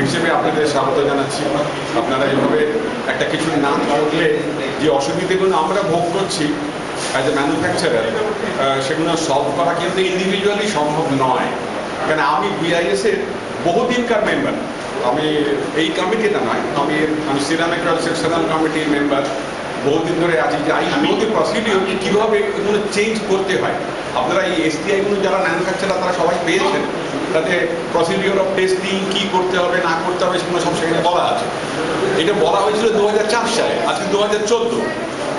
হিসেবে আপনাদের স্বাগত জানাচ্ছি। আপনারা এইভাবে একটা কিছু না করলে যে অসুবিধাগুলো আমরা ভোগ করছি অ্যাজ এ ম্যানুফ্যাকচারার, সেগুলো সলভ করা কিন্তু ইন্ডিভিজুয়ালি সম্ভব নয়। কেন আমি বিআইএস এর বহুদিনকার মেম্বার, আমি এই কমিটিটা নয়, আমি সিরামিক সেকশনাল কমিটির মেম্বার, বহুদিন ধরে আছি। যে আই নো দি প্রসিডিওর কীভাবে এগুলো চেঞ্জ করতে হয়। আপনারা এই এসটিআইগুলো যারা ম্যানুফ্যাকচারার তারা সবাই পেয়েছেন, তাতে প্রসিডিওর অফ টেস্টিং কী করতে হবে না করতে হবে সেগুলো সব সেখানে বলা আছে। এটা বলা হয়েছিল 2004 সালে, আজকে 2014,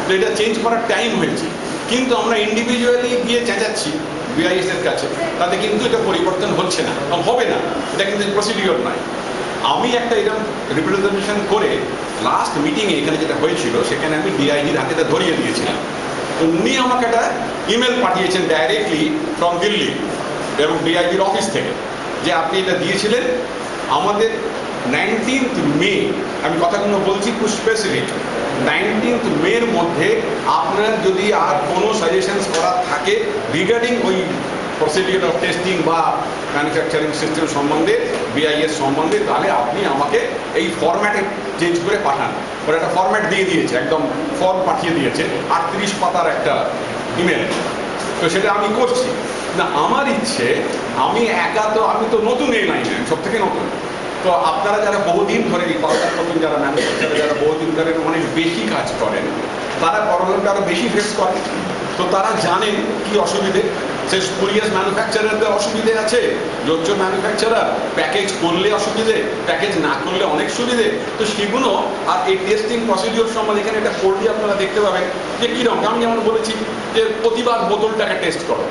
তো এটা চেঞ্জ করার টাইম হয়েছে। কিন্তু আমরা ইন্ডিভিজুয়ালি গিয়ে চেঁচাচ্ছি বিআইএস এর কাছে, তাতে কিন্তু এটা পরিবর্তন হচ্ছে না, হবে না। এটা কিন্তু প্রসিডিওর নয়। আমি একটা এরকম রিপ্রেজেন্টেশন করে লাস্ট মিটিংয়ে এখানে যেটা হয়েছিল সেখানে আমি ডিআইজির হাতে ধরিয়ে দিয়েছিলাম। তো উনি আমাকে একটা ইমেল পাঠিয়েছেন ডাইরেক্টলি ফ্রম দিল্লি এবং ডিআইজির অফিস থেকে, যে আপনি এটা দিয়েছিলেন আমাদের 19th মে, আমি কথাগুলো বলছি খুব স্পেসিফিক, 19th মের মধ্যে আপনার যদি আর কোনো সাজেশনস করার থাকে রিগার্ডিং ওই প্রসিডিওর অফ টেস্টিং বা ম্যানুফ্যাকচারিং সিস্টেম সম্বন্ধে, বিআইএস সম্বন্ধে, তাহলে আপনি আমাকে এই ফরম্যাটে চেঞ্জ করে পাঠান। ওরা একটা ফরম্যাট দিয়ে দিয়েছে, একদম ফর্ম পাঠিয়ে দিয়েছে, 38 পাতার একটা ইমেল। তো সেটা আমি করছি না। আমার ইচ্ছে, আমি তো নতুন এই লাইনে, সব থেকে নতুন। তো আপনারা যারা বহুদিন ধরে এই নতুন যারা ম্যানুফ্যাকচারার যারা বহুদিন ধরে অনেক বেশি কাজ করেন, তারা প্রবলেমটা আরো বেশি ফেস করেন। তো তারা জানেন কি অসুবিধে। সে স্পুরিয়াস ম্যানুফ্যাকচারারদের অসুবিধে আছে, জোচ্চ ম্যানুফ্যাকচারার প্যাকেজ করলে অসুবিধে, প্যাকেজ না করলে অনেক সুবিধে। তো সেগুলো আর এই টেস্টিং প্রসিডিওর সম্বন্ধে এখানে একটা পড়লে আপনারা দেখতে পাবেন যে কীরকম। আমি যেমন বলেছি যে প্রতিবার বোতলটাকে টেস্ট করো,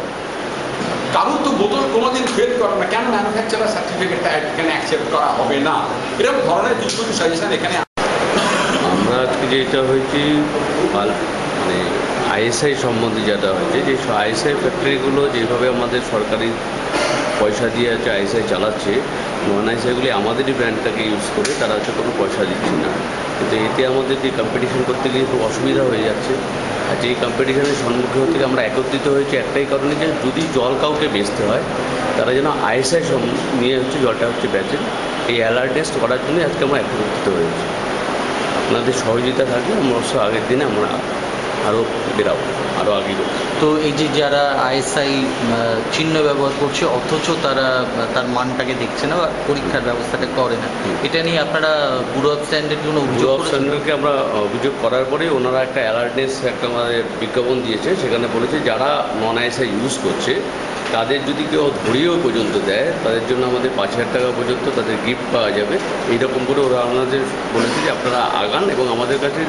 কারোর তো বোতল কোনোদিন ফেল করে না, কেন ম্যানুফ্যাকচারার সার্টিফিকেটটা এখানে অ্যাকসেপ্ট করা হবে না? এরকম ধরনের কিছু কিছু সাজেশন এখানে। আমরা আজকে যেটা হয়েছে মানে আইএসআই সম্বন্ধে যেটা হয়েছে, যে আইএসআই ফ্যাক্টরিগুলো যেভাবে আমাদের সরকারি পয়সা দিয়ে আছে আইএসআই চালাচ্ছে, নন আইএসআইগুলি আমাদেরই ব্র্যান্ডটাকে ইউজ করে তারা হচ্ছে কোনো পয়সা দিচ্ছে না। কিন্তু এতে আমাদের যে কম্পিটিশন করতে গিয়ে খুব অসুবিধা হয়ে যাচ্ছে। আর যেই কম্পিটিশনের সম্মুখীন হতে আমরা একত্রিত হয়েছে একটাই কারণে, যে যদি জল কাউকে বেচতে হয় তারা যেন আইএসআই নিয়ে হচ্ছে জলটা হচ্ছে বেচেন। এই অ্যালার্টনেস করার জন্য আজকে আমরা একত্রিত হয়েছি। আপনাদের সহযোগিতা থাকলে আমরা অবশ্য আগের দিনে আমরা আরও বেরাবো, আরও আগে। তো এই যে যারা আইএসআই চিহ্ন ব্যবহার করছে অথচ তারা তার মানটাকে দেখছে না বা পরীক্ষার ব্যবস্থাটা করে না, এটা নিয়ে আপনারা ব্যুরো অফ স্ট্যান্ডার্ড কোনো ব্যুরো অফ স্ট্যান্ডার্ডকে আমরা অভিযোগ করার পরে ওনারা একটা অ্যালার্টনেস একটা আমাদের বিজ্ঞাপন দিয়েছে। সেখানে বলেছে যারা নন আইএসআই ইউজ করছে তাদের যদি কেউ ধরিয়েও পর্যন্ত দেয়, তাদের জন্য আমাদের 5,000 টাকা পর্যন্ত তাদের গিফট পাওয়া যাবে। এইরকম করে ওরা আমাদের বলেছে যে আপনারা আগান এবং আমাদের কাছে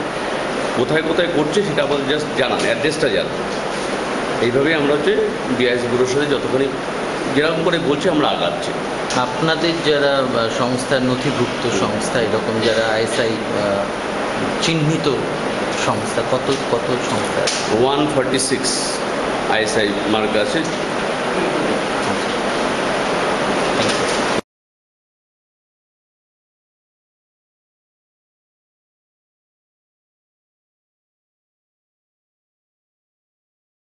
কোথায় কোথায় করছে সেটা আমাদের জাস্ট জানান, অ্যাড্রেসটা জানান। এইভাবেই আমরা হচ্ছে বিআইএস ব্যুরোর সাথে যতখানি যেরকম করে বলছি আমরা আগাচ্ছি। আপনাদের যারা সংস্থার নথিভুক্ত সংস্থা, এরকম যারা আইএসআই চিহ্নিত সংস্থা, কত কত সংস্থা? 146 আইএসআই মার্ক আছে।